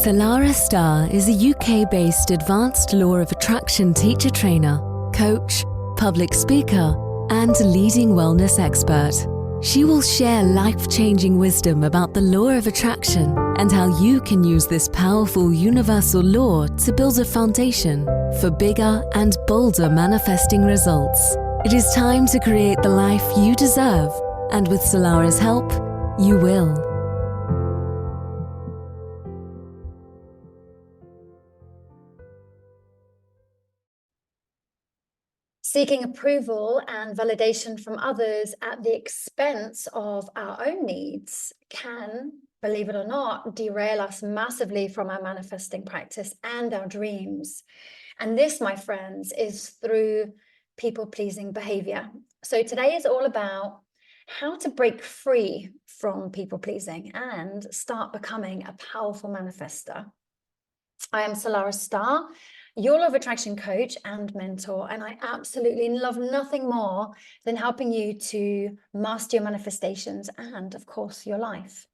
Salarah Starre is a UK-based advanced law of attraction teacher trainer, coach, public speaker, and leading wellness expert. She will share life-changing wisdom about the law of attraction and how you can use this powerful universal law to build a foundation for bigger and bolder manifesting results. It is time to create the life you deserve, and with Salarah's help, you will. Seeking approval and validation from others at the expense of our own needs can, believe it or not, derail us massively from our manifesting practice and our dreams. And this, my friends, is through people-pleasing behavior. So today is all about how to break free from people-pleasing and start becoming a powerful manifester. I am Salarah Starre, your law of attraction coach and mentor, and I absolutely love nothing more than helping you to master your manifestations and, of course, your life.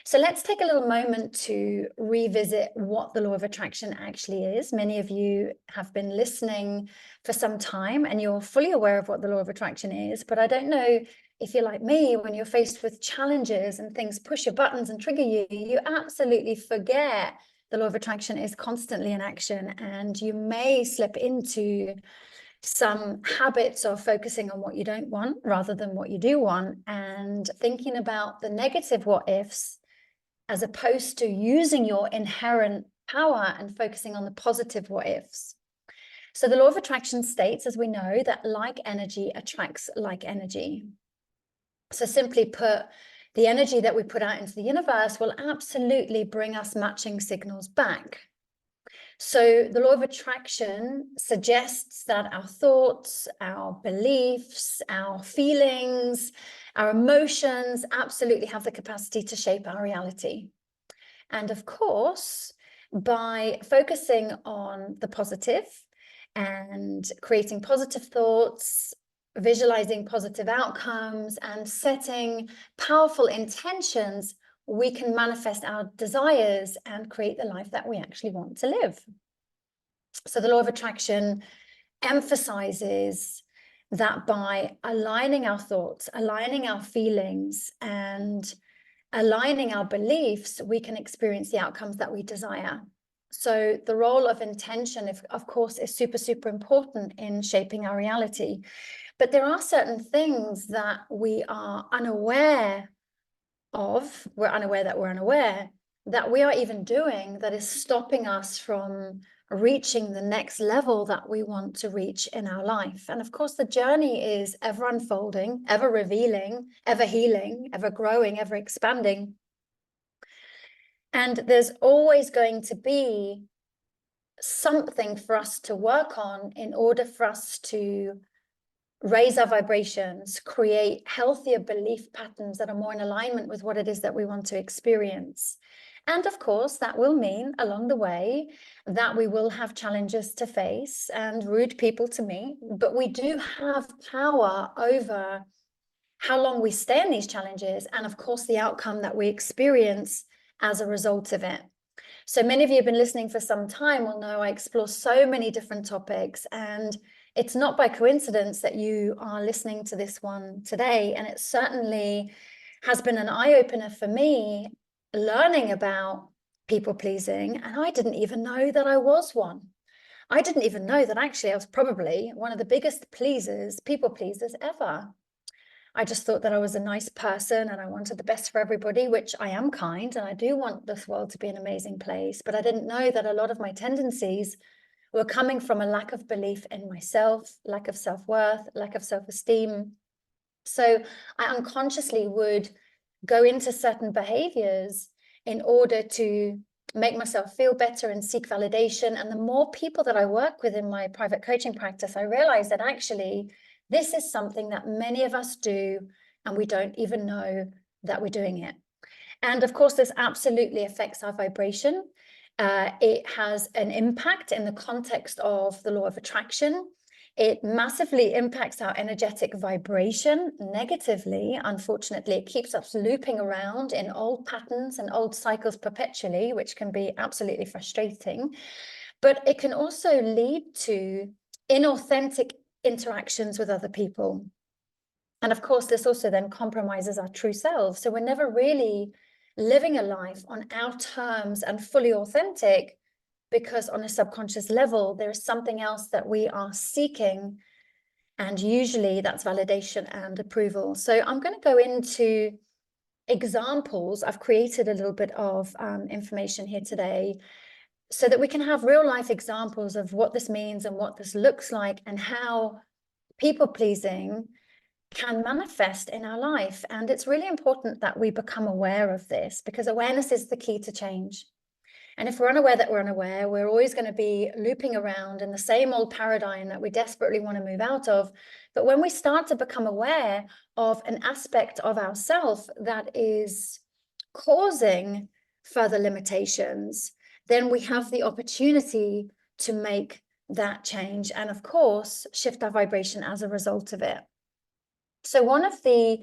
So let's take a little moment to revisit what the law of attraction actually is. Many of you have been listening for some time and you're fully aware of what the law of attraction is, but I don't know if you're like me, when you're faced with challenges and things push your buttons and trigger you, you absolutely forget the law of attraction is constantly in action, and you may slip into some habits of focusing on what you don't want rather than what you do want, and thinking about the negative what ifs as opposed to using your inherent power and focusing on the positive what ifs. So the law of attraction states, as we know, that like energy attracts like energy. So simply put, the energy that we put out into the universe will absolutely bring us matching signals back. So the law of attraction suggests that our thoughts, our beliefs, our feelings, our emotions absolutely have the capacity to shape our reality. And of course, by focusing on the positive and creating positive thoughts, visualizing positive outcomes, and setting powerful intentions, we can manifest our desires and create the life that we actually want to live. So the law of attraction emphasizes that by aligning our thoughts, aligning our feelings, and aligning our beliefs, we can experience the outcomes that we desire. So the role of intention, of course, is super, super important in shaping our reality. But there are certain things that we are unaware of, we're unaware that we're unaware, that we are even doing, that is stopping us from reaching the next level that we want to reach in our life. And of course, the journey is ever unfolding, ever revealing, ever healing, ever growing, ever expanding. And there's always going to be something for us to work on in order for us to raise our vibrations, create healthier belief patterns that are more in alignment with what it is that we want to experience. And of course, that will mean along the way that we will have challenges to face and rude people to meet, but we do have power over how long we stay in these challenges and, of course, the outcome that we experience as a result of it. So many of you have been listening for some time will know I explore so many different topics, and it's not by coincidence that you are listening to this one today. And it certainly has been an eye-opener for me, learning about people pleasing. And I didn't even know that I was one. I didn't even know that actually I was probably one of the biggest people pleasers ever. I just thought that I was a nice person and I wanted the best for everybody, which I am kind, and I do want this world to be an amazing place. But I didn't know that a lot of my tendencies were coming from a lack of belief in myself, lack of self-worth, lack of self-esteem. So I unconsciously would go into certain behaviors in order to make myself feel better and seek validation. And the more people that I work with in my private coaching practice, I realized that actually this is something that many of us do, and we don't even know that we're doing it. And of course, this absolutely affects our vibration. It has an impact in the context of the law of attraction. It massively impacts our energetic vibration negatively. Unfortunately, it keeps us looping around in old patterns and old cycles perpetually, which can be absolutely frustrating. But it can also lead to inauthentic interactions with other people. And of course, this also then compromises our true selves. So we're never really living a life on our terms and fully authentic, because on a subconscious level, there is something else that we are seeking. And usually that's validation and approval. So I'm going to go into examples. I've created a little bit of information here today so that we can have real life examples of what this means and what this looks like, and how people pleasing can manifest in our life. And it's really important that we become aware of this, because awareness is the key to change. And if we're unaware that we're unaware, we're always going to be looping around in the same old paradigm that we desperately want to move out of. But when we start to become aware of an aspect of ourself that is causing further limitations, then we have the opportunity to make that change and, of course, shift our vibration as a result of it. So one of the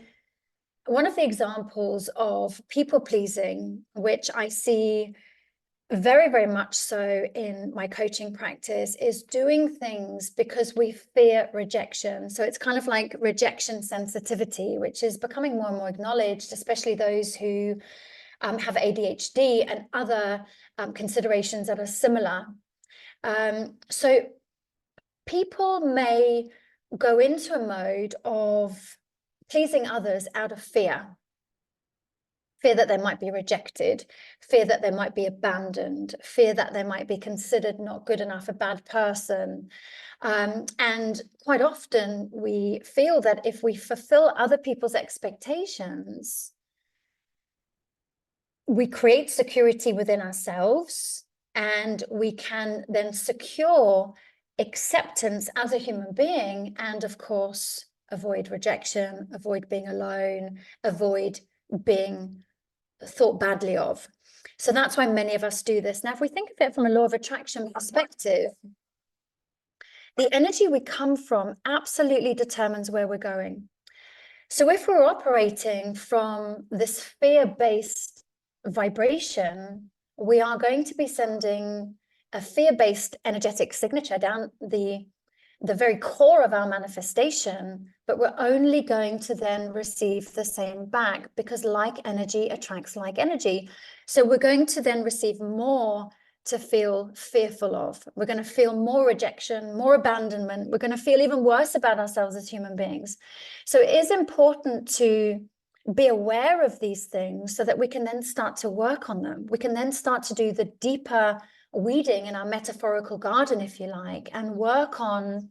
examples of people pleasing, which I see very, very much so in my coaching practice, is doing things because we fear rejection. So it's kind of like rejection sensitivity, which is becoming more and more acknowledged, especially those who have ADHD and other considerations that are similar. So people may go into a mode of pleasing others out of fear that they might be rejected, fear that they might be abandoned, fear that they might be considered not good enough, a bad person. And quite often we feel that if we fulfill other people's expectations, we create security within ourselves, and we can then secure acceptance as a human being, and of course, avoid rejection, avoid being alone, avoid being thought badly of. So that's why many of us do this. Now, if we think of it from a law of attraction perspective, the energy we come from absolutely determines where we're going. So if we're operating from this fear-based vibration, we are going to be sending a fear-based energetic signature down the very core of our manifestation, but we're only going to then receive the same back, because like energy attracts like energy. So we're going to then receive more to feel fearful of. We're going to feel more rejection, more abandonment. We're going to feel even worse about ourselves as human beings. So it is important to be aware of these things so that we can then start to work on them. We can then start to do the deeper weeding in our metaphorical garden, if you like, and work on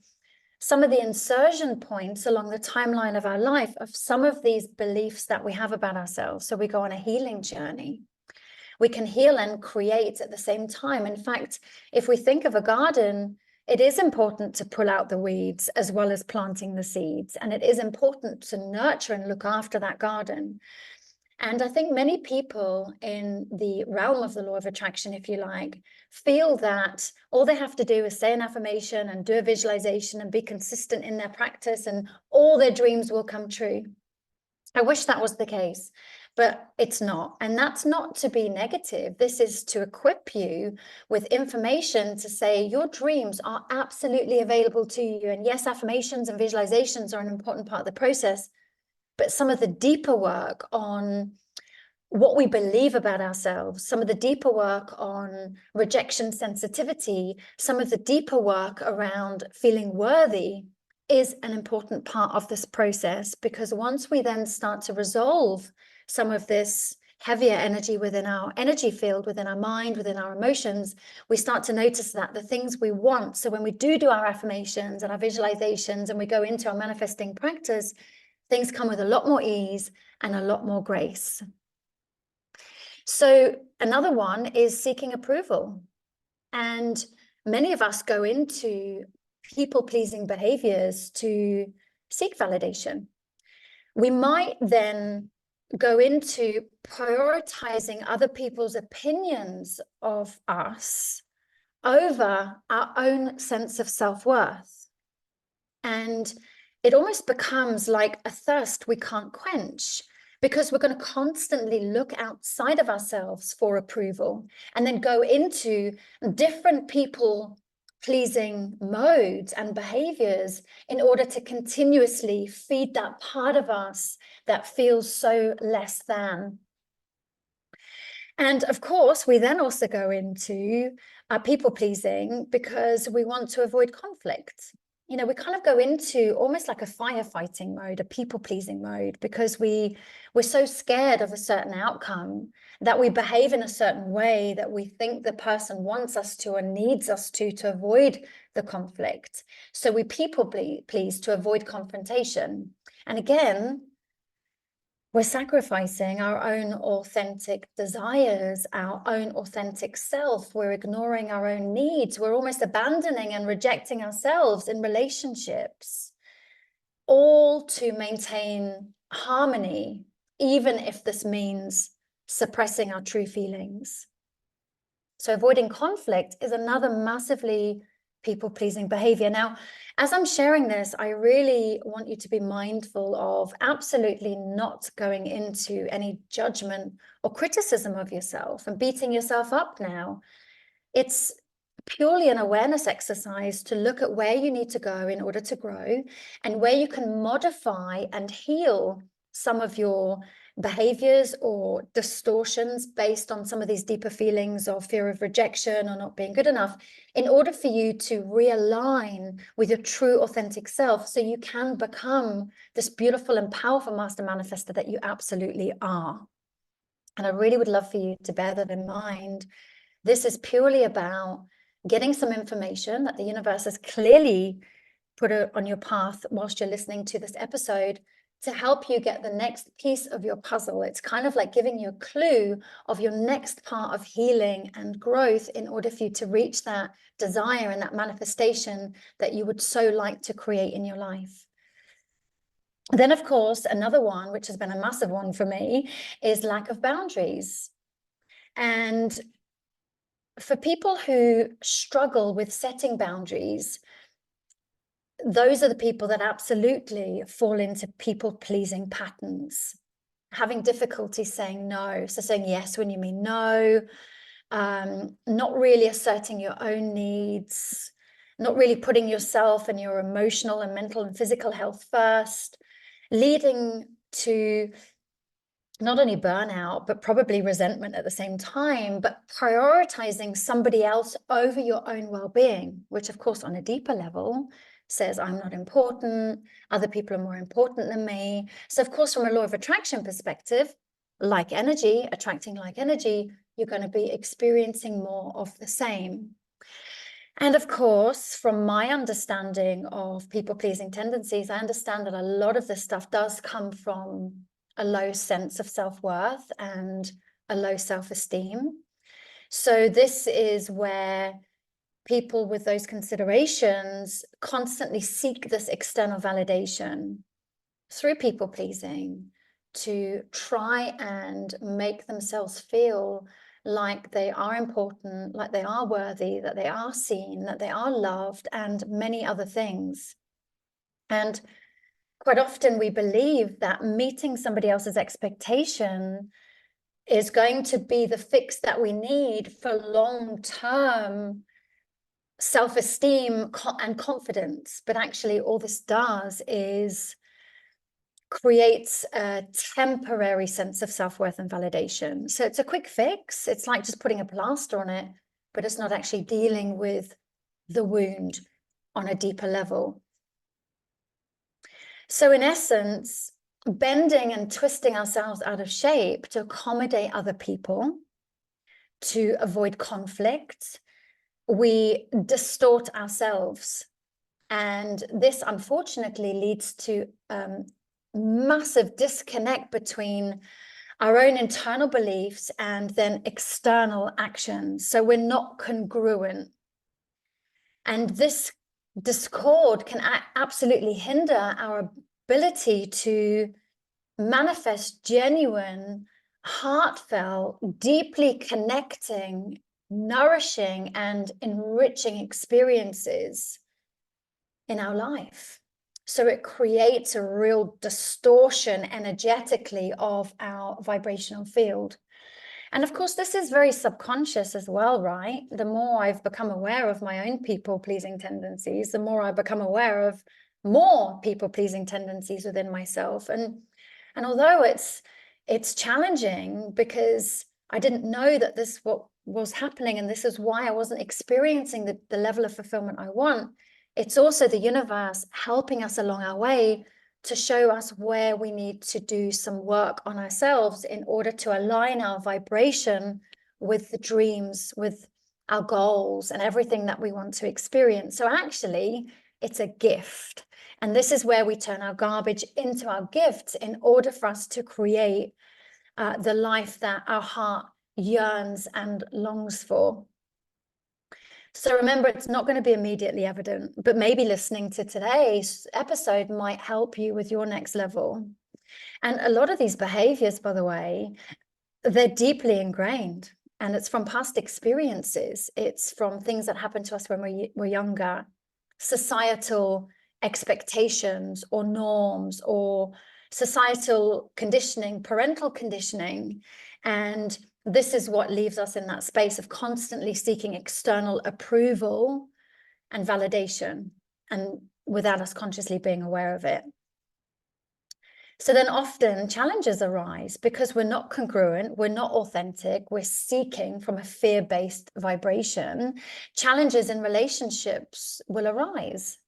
some of the insertion points along the timeline of our life of some of these beliefs that we have about ourselves. So we go on a healing journey. We can heal and create at the same time. In fact, if we think of a garden, it is important to pull out the weeds as well as planting the seeds. And it is important to nurture and look after that garden. And I think many people in the realm of the law of attraction, if you like, feel that all they have to do is say an affirmation and do a visualization and be consistent in their practice, and all their dreams will come true. I wish that was the case, but it's not. And that's not to be negative. This is to equip you with information to say your dreams are absolutely available to you. And yes, affirmations and visualizations are an important part of the process. But some of the deeper work on what we believe about ourselves, some of the deeper work on rejection sensitivity, some of the deeper work around feeling worthy is an important part of this process. Because once we then start to resolve some of this heavier energy within our energy field, within our mind, within our emotions, we start to notice that the things we want. So when we do our affirmations and our visualizations and we go into our manifesting practice, things come with a lot more ease and a lot more grace. So another one is seeking approval. And many of us go into people-pleasing behaviors to seek validation. We might then go into prioritizing other people's opinions of us over our own sense of self-worth. And it almost becomes like a thirst we can't quench, because we're going to constantly look outside of ourselves for approval and then go into different people pleasing modes and behaviors in order to continuously feed that part of us that feels so less than. And of course, we then also go into people pleasing because we want to avoid conflict. You know, we kind of go into almost like a firefighting mode, a people pleasing mode, because we're so scared of a certain outcome that we behave in a certain way that we think the person wants us to or needs us to avoid the conflict. So we people please to avoid confrontation. And again, we're sacrificing our own authentic desires, our own authentic self. We're ignoring our own needs. We're almost abandoning and rejecting ourselves in relationships, all to maintain harmony, even if this means suppressing our true feelings. So avoiding conflict is another massively people-pleasing behavior. Now, as I'm sharing this, I really want you to be mindful of absolutely not going into any judgment or criticism of yourself and beating yourself up now. It's purely an awareness exercise to look at where you need to go in order to grow and where you can modify and heal some of your behaviors or distortions based on some of these deeper feelings of fear of rejection or not being good enough, in order for you to realign with your true authentic self so you can become this beautiful and powerful master manifester that you absolutely are. And I really would love for you to bear that in mind. This is purely about getting some information that the universe has clearly put on your path whilst you're listening to this episode to help you get the next piece of your puzzle. It's kind of like giving you a clue of your next part of healing and growth in order for you to reach that desire and that manifestation that you would so like to create in your life. Then, of course, another one, which has been a massive one for me, is lack of boundaries. And for people who struggle with setting boundaries, those are the people that absolutely fall into people-pleasing patterns, having difficulty saying no. So saying yes when you mean no, not really asserting your own needs, not really putting yourself and your emotional and mental and physical health first, leading to not only burnout, but probably resentment at the same time, but prioritizing somebody else over your own well-being, which of course on a deeper level says I'm not important, other people are more important than me. So of course, from a law of attraction perspective, like energy, attracting like energy, you're going to be experiencing more of the same. And of course, from my understanding of people-pleasing tendencies, I understand that a lot of this stuff does come from a low sense of self-worth and a low self-esteem. So this is where people with those considerations constantly seek this external validation through people-pleasing to try and make themselves feel like they are important, like they are worthy, that they are seen, that they are loved, and many other things. And quite often we believe that meeting somebody else's expectation is going to be the fix that we need for long-term self-esteem and confidence. But actually all this does is creates a temporary sense of self-worth and validation. So it's a quick fix. It's like just putting a plaster on it, but it's not actually dealing with the wound on a deeper level. So in essence, bending and twisting ourselves out of shape to accommodate other people, to avoid conflict, we distort ourselves. And this unfortunately leads to massive disconnect between our own internal beliefs and then external actions. So we're not congruent. And this discord can absolutely hinder our ability to manifest genuine, heartfelt, deeply connecting, nourishing, and enriching experiences in our life. So it creates a real distortion energetically of our vibrational field. And of course, this is very subconscious as well, right? The more I've become aware of my own people-pleasing tendencies, the more I become aware of more people-pleasing tendencies within myself. And although it's challenging, because I didn't know that this what was happening, and this is why I wasn't experiencing the level of fulfillment I want, it's also the universe helping us along our way to show us where we need to do some work on ourselves in order to align our vibration with the dreams, with our goals and everything that we want to experience. So actually, it's a gift. And this is where we turn our garbage into our gifts in order for us to create the life that our heart yearns and longs for. So remember, it's not going to be immediately evident, but maybe listening to today's episode might help you with your next level. And a lot of these behaviors, by the way, they're deeply ingrained, and it's from past experiences. It's from things that happened to us when we were younger, societal expectations or norms, or societal conditioning, parental conditioning. And this is what leaves us in that space of constantly seeking external approval and validation, and without us consciously being aware of it. So then often challenges arise because we're not congruent, we're not authentic, we're seeking from a fear-based vibration. Challenges in relationships will arise.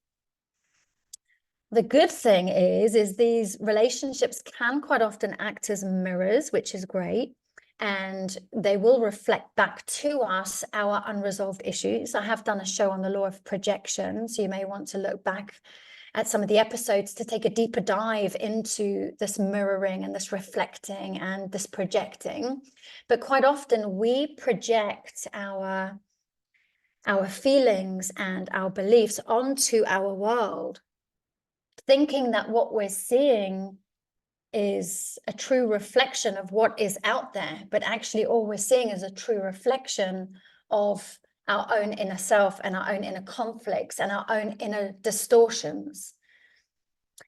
The good thing is these relationships can quite often act as mirrors, which is great. And they will reflect back to us our unresolved issues. I have done a show on the law of projection, so you may want to look back at some of the episodes to take a deeper dive into this mirroring and this reflecting and this projecting. But quite often we project our feelings and our beliefs onto our world, thinking that what we're seeing is a true reflection of what is out there, but actually all we're seeing is a true reflection of our own inner self and our own inner conflicts and our own inner distortions.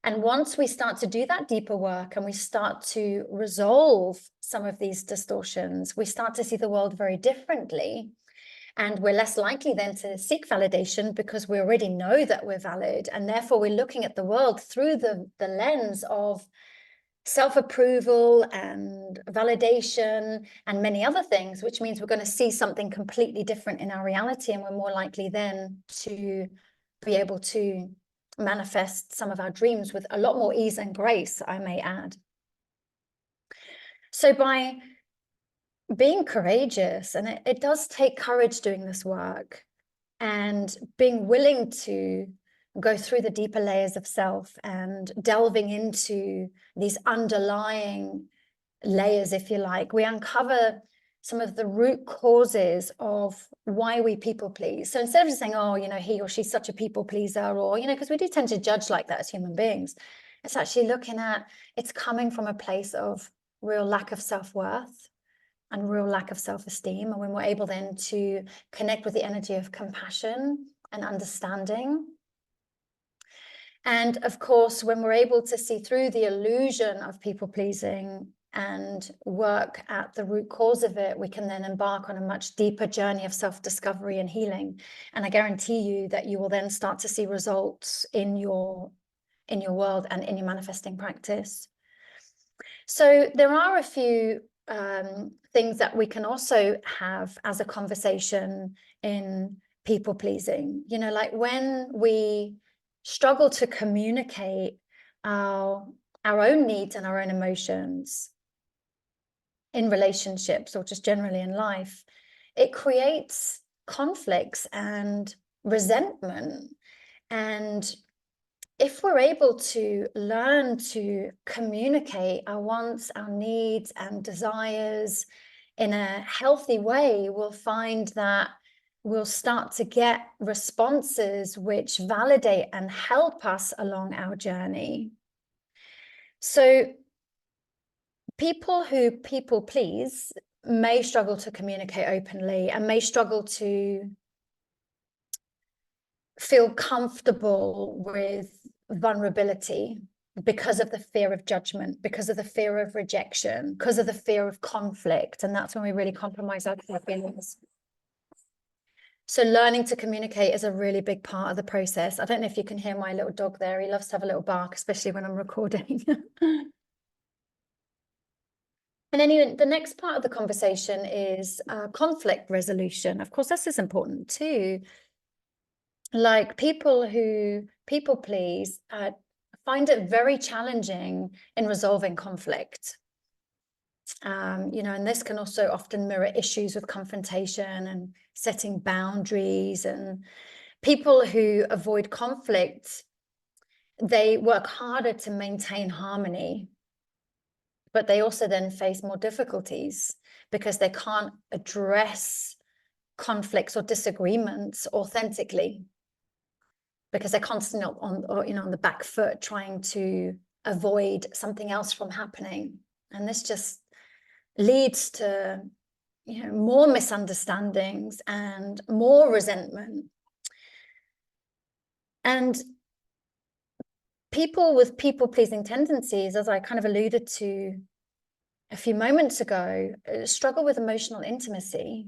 And once we start to do that deeper work and we start to resolve some of these distortions, we start to see the world very differently. And we're less likely then to seek validation because we already know that we're valid. And therefore we're looking at the world through the lens of self-approval and validation and many other things, which means we're going to see something completely different in our reality, and we're more likely then to be able to manifest some of our dreams with a lot more ease and grace, I may add. So by being courageous, and it does take courage doing this work, and being willing to go through the deeper layers of self and delving into these underlying layers, if you like, we uncover some of the root causes of why we people please. So instead of just saying, oh, you know, he or she's such a people pleaser, or, you know, because we do tend to judge like that as human beings, it's actually looking at, it's coming from a place of real lack of self-worth and real lack of self-esteem. And when we're able then to connect with the energy of compassion and understanding, and of course, when we're able to see through the illusion of people-pleasing and work at the root cause of it, we can then embark on a much deeper journey of self-discovery and healing. And I guarantee you that you will then start to see results in your world and in your manifesting practice. So there are a few things that we can also have as a conversation in people-pleasing. You know, like when we struggle to communicate our own needs and our own emotions in relationships or just generally in life, it creates conflicts and resentment. And if we're able to learn to communicate our wants, our needs and desires in a healthy way, we'll find that we'll start to get responses which validate and help us along our journey. So people who people please may struggle to communicate openly and may struggle to feel comfortable with vulnerability because of the fear of judgment, because of the fear of rejection, because of the fear of conflict. And that's when we really compromise our feelings. So learning to communicate is a really big part of the process. I don't know if you can hear my little dog there. He loves to have a little bark, especially when I'm recording. And anyway, the next part of the conversation is conflict resolution. Of course, this is important too. Like people who people please find it very challenging in resolving conflict. You know, and this can also often mirror issues with confrontation and setting boundaries. And people who avoid conflict, they work harder to maintain harmony, but they also then face more difficulties because they can't address conflicts or disagreements authentically, because they're constantly on the back foot trying to avoid something else from happening. And this just leads to, you know, more misunderstandings and more resentment. And people with people-pleasing tendencies, as I kind of alluded to a few moments ago, struggle with emotional intimacy.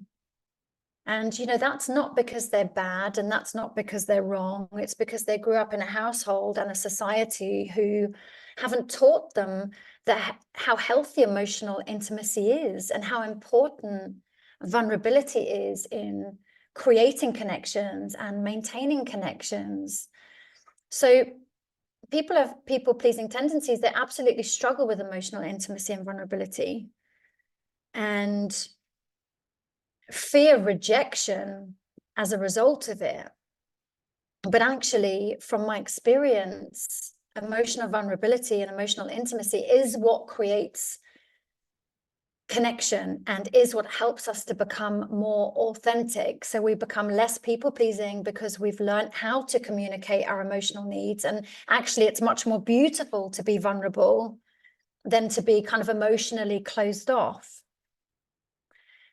And, you know, that's not because they're bad and that's not because they're wrong. It's because they grew up in a household and a society who haven't taught them that how healthy emotional intimacy is and how important vulnerability is in creating connections and maintaining connections. So people have people-pleasing tendencies. They absolutely struggle with emotional intimacy and vulnerability, and fear rejection as a result of it. But actually, from my experience, emotional vulnerability and emotional intimacy is what creates connection and is what helps us to become more authentic. So we become less people-pleasing because we've learned how to communicate our emotional needs. And actually, it's much more beautiful to be vulnerable than to be kind of emotionally closed off.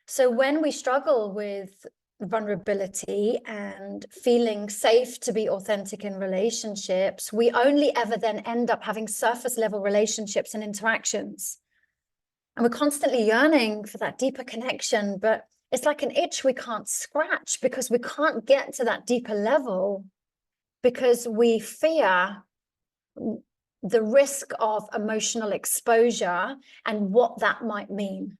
So when we struggle with vulnerability and feeling safe to be authentic in relationships, we only ever then end up having surface level relationships and interactions. And we're constantly yearning for that deeper connection, but it's like an itch we can't scratch because we can't get to that deeper level because we fear the risk of emotional exposure and what that might mean.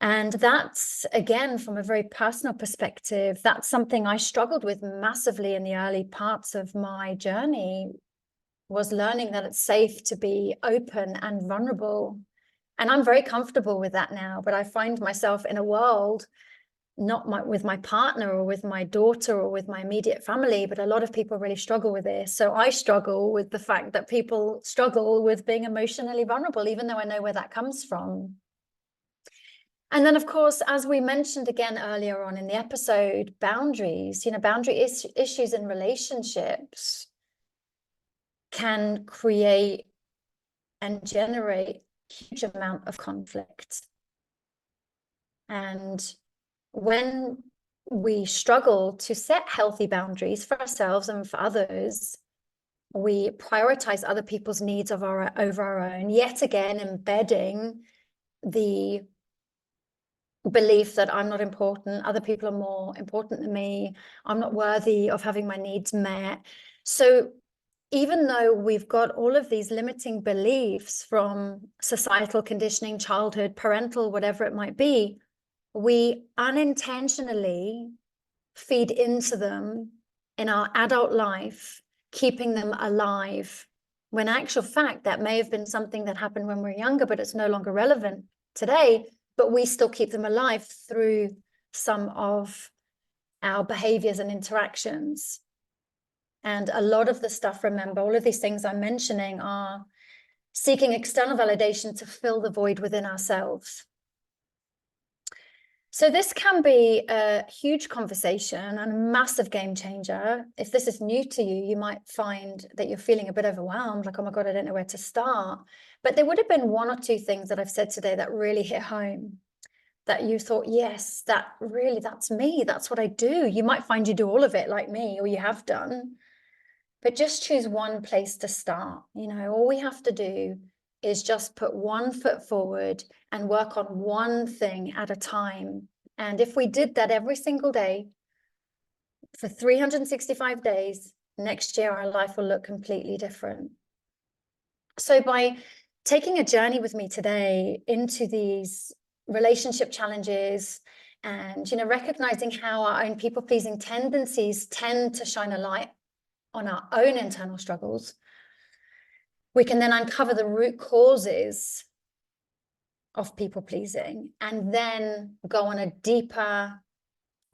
And that's, again, from a very personal perspective, that's something I struggled with massively in the early parts of my journey, was learning that it's safe to be open and vulnerable. And I'm very comfortable with that now, but I find myself in a world, not with my partner or with my daughter or with my immediate family, but a lot of people really struggle with this. So I struggle with the fact that people struggle with being emotionally vulnerable, even though I know where that comes from. And then, of course, as we mentioned again earlier on in the episode, boundaries, you know, boundary issues in relationships can create and generate a huge amount of conflict. And when we struggle to set healthy boundaries for ourselves and for others, we prioritize other people's needs over our own, yet again embedding the belief that I'm not important, other people are more important than me, I'm not worthy of having my needs met. So even though we've got all of these limiting beliefs from societal conditioning, childhood, parental, whatever it might be, we unintentionally feed into them in our adult life, keeping them alive, when in actual fact that may have been something that happened when we're younger, but it's no longer relevant today. But we still keep them alive through some of our behaviors and interactions. And a lot of the stuff, remember, all of these things I'm mentioning are seeking external validation to fill the void within ourselves. So this can be a huge conversation and a massive game changer. If this is new to you, you might find that you're feeling a bit overwhelmed, like, oh my God, I don't know where to start. But there would have been one or two things that I've said today that really hit home, that you thought, yes, that's me. That's what I do. You might find you do all of it like me, or you have done. but just choose one place to start. You know, all we have to do is just put one foot forward and work on one thing at a time. And if we did that every single day for 365 days, next year our life will look completely different. So by taking a journey with me today into these relationship challenges and, you know, recognizing how our own people-pleasing tendencies tend to shine a light on our own internal struggles, we can then uncover the root causes of people-pleasing and then go on a deeper,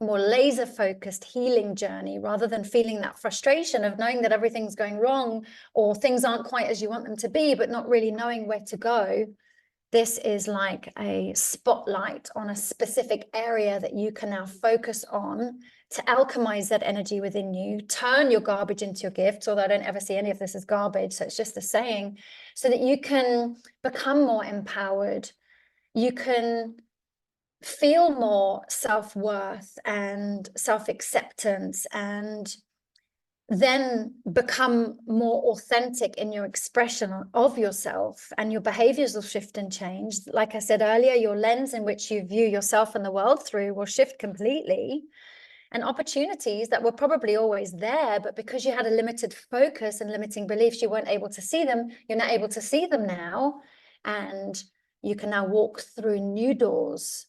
more laser-focused healing journey, rather than feeling that frustration of knowing that everything's going wrong or things aren't quite as you want them to be, but not really knowing where to go. This is like a spotlight on a specific area that you can now focus on to alchemize that energy within you, turn your garbage into your gifts, although I don't ever see any of this as garbage, so it's just a saying, so that you can become more empowered. You can feel more self-worth and self-acceptance, and then become more authentic in your expression of yourself, and your behaviors will shift and change. Like I said earlier, your lens in which you view yourself and the world through will shift completely, and opportunities that were probably always there, but because you had a limited focus and limiting beliefs, you weren't able to see them. You're not able to see them now, and you can now walk through new doors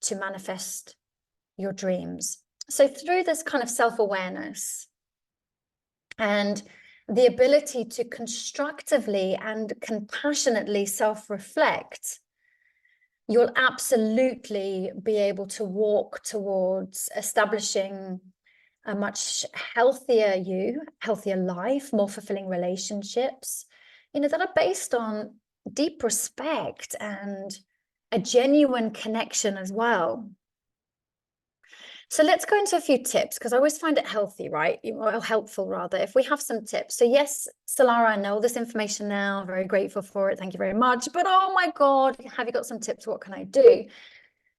to manifest your dreams. So through this kind of self-awareness and the ability to constructively and compassionately self-reflect, you'll absolutely be able to walk towards establishing a much healthier you, healthier life, more fulfilling relationships, you know, that are based on deep respect and a genuine connection as well. So let's go into a few tips, because I always find it healthy, right? Or helpful rather, if we have some tips. So yes, Salarah, I know this information now, very grateful for it. Thank you very much. But oh my God, have you got some tips? What can I do?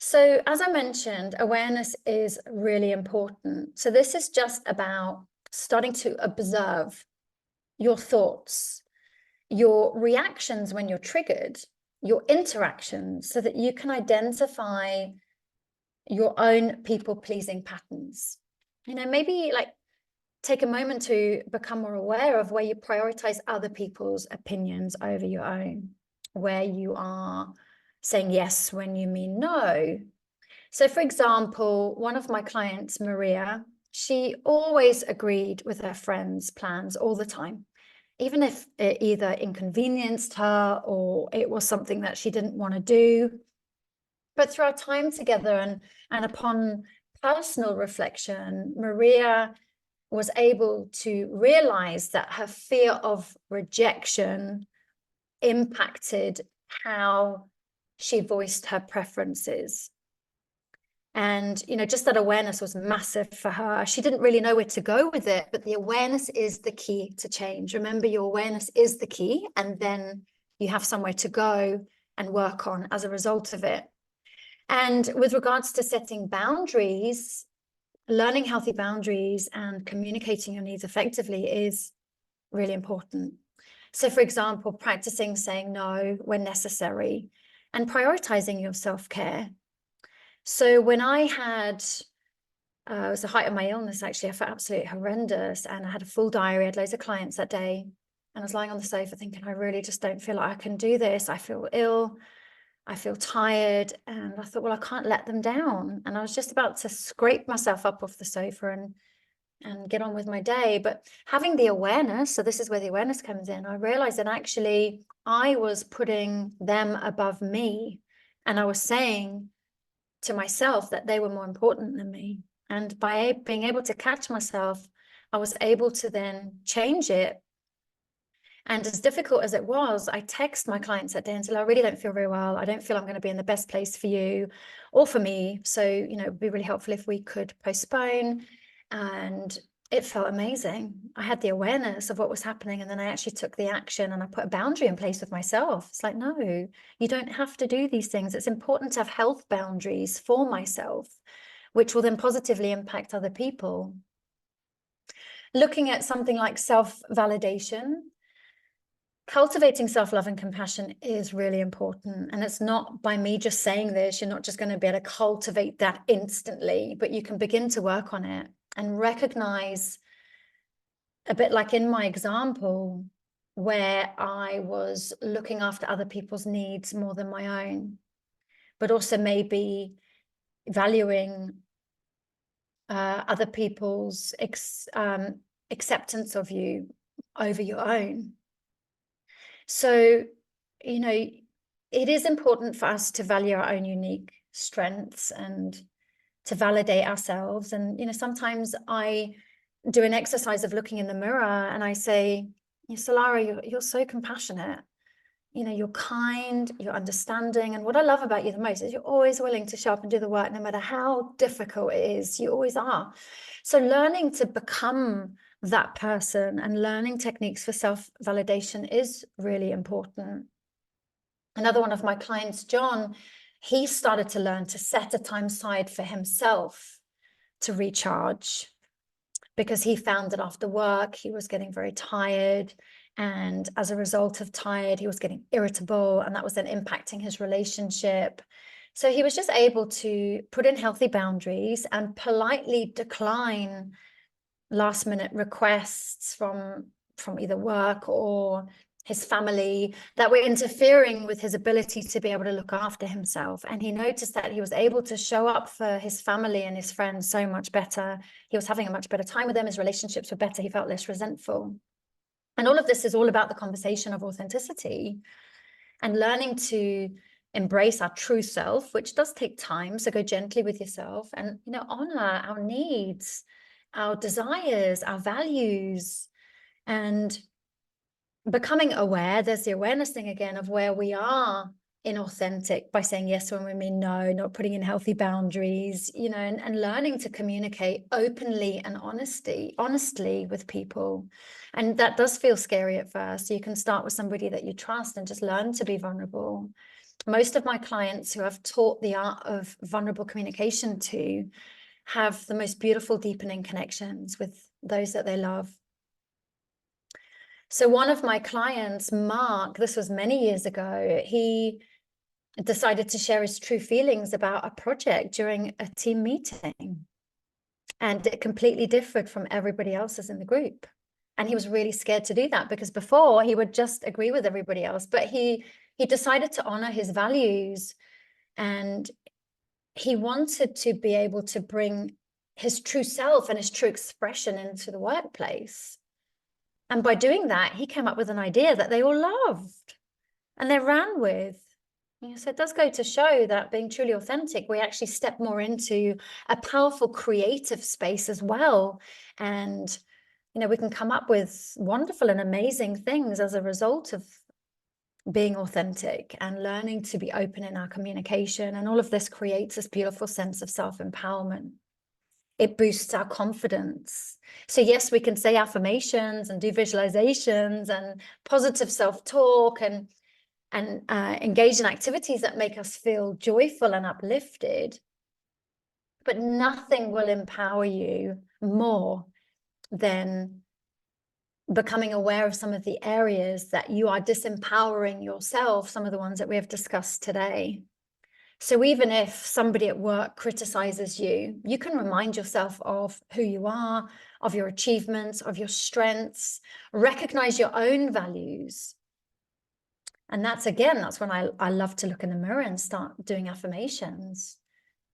So as I mentioned, awareness is really important. So this is just about starting to observe your thoughts, your reactions when you're triggered, your interactions, so that you can identify your own people-pleasing patterns. You know, maybe like take a moment to become more aware of where you prioritize other people's opinions over your own, where you are saying yes when you mean no. So for example, one of my clients, Maria, she always agreed with her friends' plans all the time, even if it either inconvenienced her or it was something that she didn't want to do. But through our time together and upon personal reflection, Maria was able to realize that her fear of rejection impacted how she voiced her preferences. And, you know, just that awareness was massive for her. She didn't really know where to go with it, but the awareness is the key to change. Remember, your awareness is the key, and then you have somewhere to go and work on as a result of it. And with regards to setting boundaries, learning healthy boundaries and communicating your needs effectively is really important. So for example, practicing saying no when necessary and prioritizing your self-care. So when I had, it was the height of my illness, actually, I felt absolutely horrendous, and I had a full diary, I had loads of clients that day, and I was lying on the sofa thinking, I really just don't feel like I can do this. I feel ill. I feel tired, and I thought, well, I can't let them down. And I was just about to scrape myself up off the sofa and get on with my day. But having the awareness, so this is where the awareness comes in, I realized that actually I was putting them above me, and I was saying to myself that they were more important than me. And by being able to catch myself, I was able to then change it. And as difficult as it was, I text my clients that day and said, I really don't feel very well. I don't feel I'm going to be in the best place for you or for me. So, you know, it would be really helpful if we could postpone. And it felt amazing. I had the awareness of what was happening, and then I actually took the action and I put a boundary in place with myself. It's like, no, you don't have to do these things. It's important to have health boundaries for myself, which will then positively impact other people. looking at something like self-validation, cultivating self-love and compassion is really important. And it's not by me just saying this, you're not just going to be able to cultivate that instantly, but you can begin to work on it and recognize, a bit like in my example, where I was looking after other people's needs more than my own, but also maybe valuing other people's acceptance of you over your own. So, you know, it is important for us to value our own unique strengths and to validate ourselves. And, you know, sometimes I do an exercise of looking in the mirror and I say, Salarah, you're so compassionate. You know, you're kind, you're understanding. And what I love about you the most is you're always willing to show up and do the work, no matter how difficult it is. You always are. So learning to become that person and learning techniques for self-validation is really important. Another one of my clients, John, he started to learn to set a time aside for himself to recharge, because he found that after work, he was getting very tired. And as a result of tired, he was getting irritable, and that was then impacting his relationship. So he was just able to put in healthy boundaries and politely decline last minute requests from either work or his family that were interfering with his ability to be able to look after himself. And he noticed that he was able to show up for his family and his friends so much better. He was having a much better time with them. His relationships were better. He felt less resentful. And all of this is all about the conversation of authenticity and learning to embrace our true self, which does take time. So go gently with yourself and, you know, honor our needs, our desires, our values, and becoming aware. There's the awareness thing again of where we are inauthentic by saying yes when we mean no, not putting in healthy boundaries, you know, and learning to communicate openly and honestly with people. And that does feel scary at first. You can start with somebody that you trust and just learn to be vulnerable. Most of my clients who I've taught the art of vulnerable communication to have the most beautiful deepening connections with those that they love. So one of my clients, Mark, this was many years ago, he decided to share his true feelings about a project during a team meeting. And it completely differed from everybody else's in the group. And he was really scared to do that, because before he would just agree with everybody else. But he decided to honor his values, and he wanted to be able to bring his true self and his true expression into the workplace. And by doing that, he came up with an idea that they all loved and they ran with. So it does go to show that being truly authentic, we actually step more into a powerful creative space as well. And, you know, we can come up with wonderful and amazing things as a result of being authentic and learning to be open in our communication. And all of this creates this beautiful sense of self-empowerment. It boosts our confidence. So yes, we can say affirmations and do visualizations and positive self-talk and engage in activities that make us feel joyful and uplifted. But nothing will empower you more than becoming aware of some of the areas that you are disempowering yourself, some of the ones that we have discussed today. So even if somebody at work criticizes you, you can remind yourself of who you are, of your achievements, of your strengths, recognize your own values. And that's when I love to look in the mirror and start doing affirmations.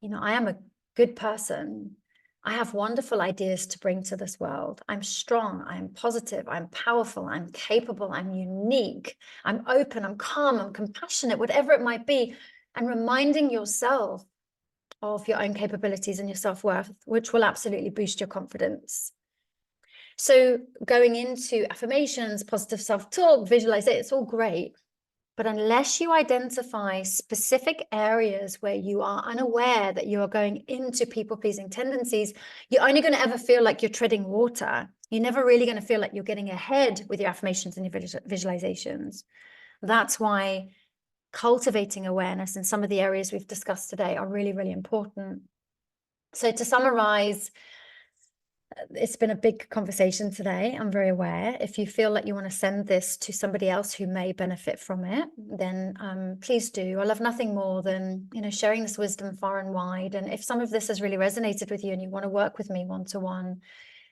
You know, I am a good person. I have wonderful ideas to bring to this world. I'm strong, I'm positive, I'm powerful, I'm capable, I'm unique, I'm open, I'm calm, I'm compassionate, whatever it might be. And reminding yourself of your own capabilities and your self-worth, which will absolutely boost your confidence. So going into affirmations, positive self-talk, visualize it, it's all great. But unless you identify specific areas where you are unaware that you are going into people-pleasing tendencies, you're only going to ever feel like you're treading water. You're never really going to feel like you're getting ahead with your affirmations and your visualizations. That's why cultivating awareness in some of the areas we've discussed today are really, really important. So to summarize, it's been a big conversation today. I'm very aware. If you feel like you want to send this to somebody else who may benefit from it, then please do. I love nothing more than, sharing this wisdom far and wide. And if some of this has really resonated with you and you want to work with me one-to-one,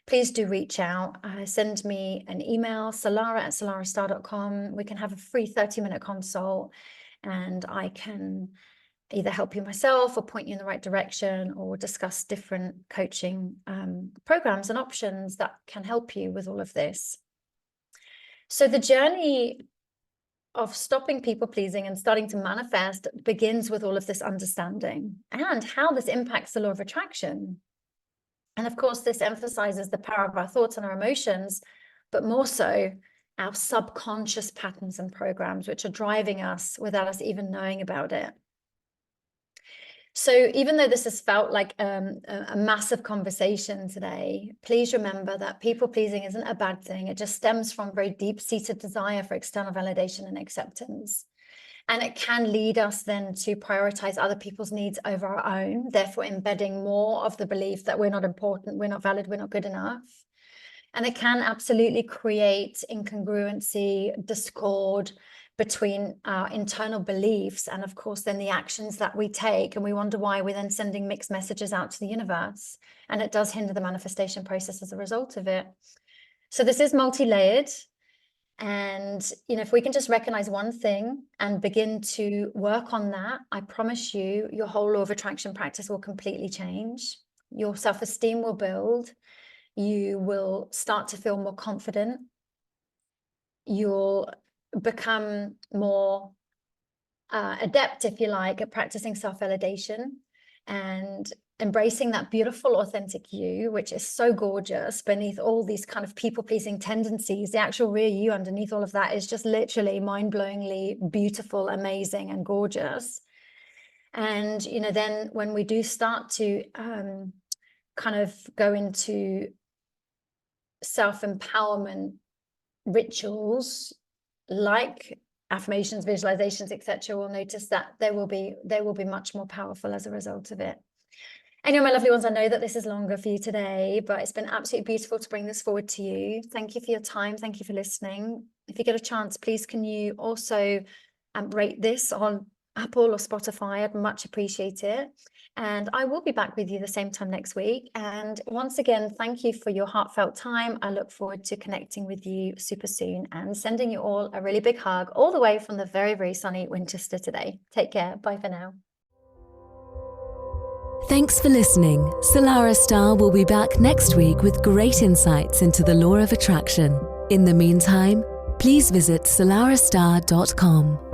please do reach out. Send me an email, salarah@salarahstarre.com. We can have a free 30-minute consult, and I can either help you myself or point you in the right direction, or discuss different coaching programs and options that can help you with all of this. So the journey of stopping people pleasing and starting to manifest begins with all of this understanding and how this impacts the law of attraction. And of course, this emphasizes the power of our thoughts and our emotions, but more so our subconscious patterns and programs, which are driving us without us even knowing about it. So even though this has felt like a massive conversation today, please remember that people pleasing isn't a bad thing. It just stems from very deep-seated desire for external validation and acceptance. And it can lead us then to prioritize other people's needs over our own, therefore embedding more of the belief that we're not important, we're not valid, we're not good enough. And it can absolutely create incongruency, discord between our internal beliefs and, of course, then the actions that we take. And we wonder why we're then sending mixed messages out to the universe. And it does hinder the manifestation process as a result of it. So this is multi-layered. And, if we can just recognize one thing and begin to work on that, I promise you, your whole law of attraction practice will completely change. Your self-esteem will build. You will start to feel more confident. You'll become more adept, if you like, at practicing self-validation and embracing that beautiful, authentic you, which is so gorgeous beneath all these kind of people-pleasing tendencies. The actual real you underneath all of that is just literally mind-blowingly beautiful, amazing, and gorgeous. And, then when we do start to kind of go into self-empowerment rituals like affirmations, visualizations, etc., we'll notice that they will be much more powerful as a result of it. Anyway, my lovely ones, I know that this is longer for you today, but it's been absolutely beautiful to bring this forward to you. Thank you for your time. Thank you for listening. If you get a chance, please can you also rate this on Apple or Spotify? I'd much appreciate it. And I will be back with you the same time next week. And once again, thank you for your heartfelt time. I look forward to connecting with you super soon and sending you all a really big hug all the way from the very, very sunny Winchester today. Take care. Bye for now. Thanks for listening. Salarah Starre will be back next week with great insights into the law of attraction. In the meantime, please visit salarahstarre.com.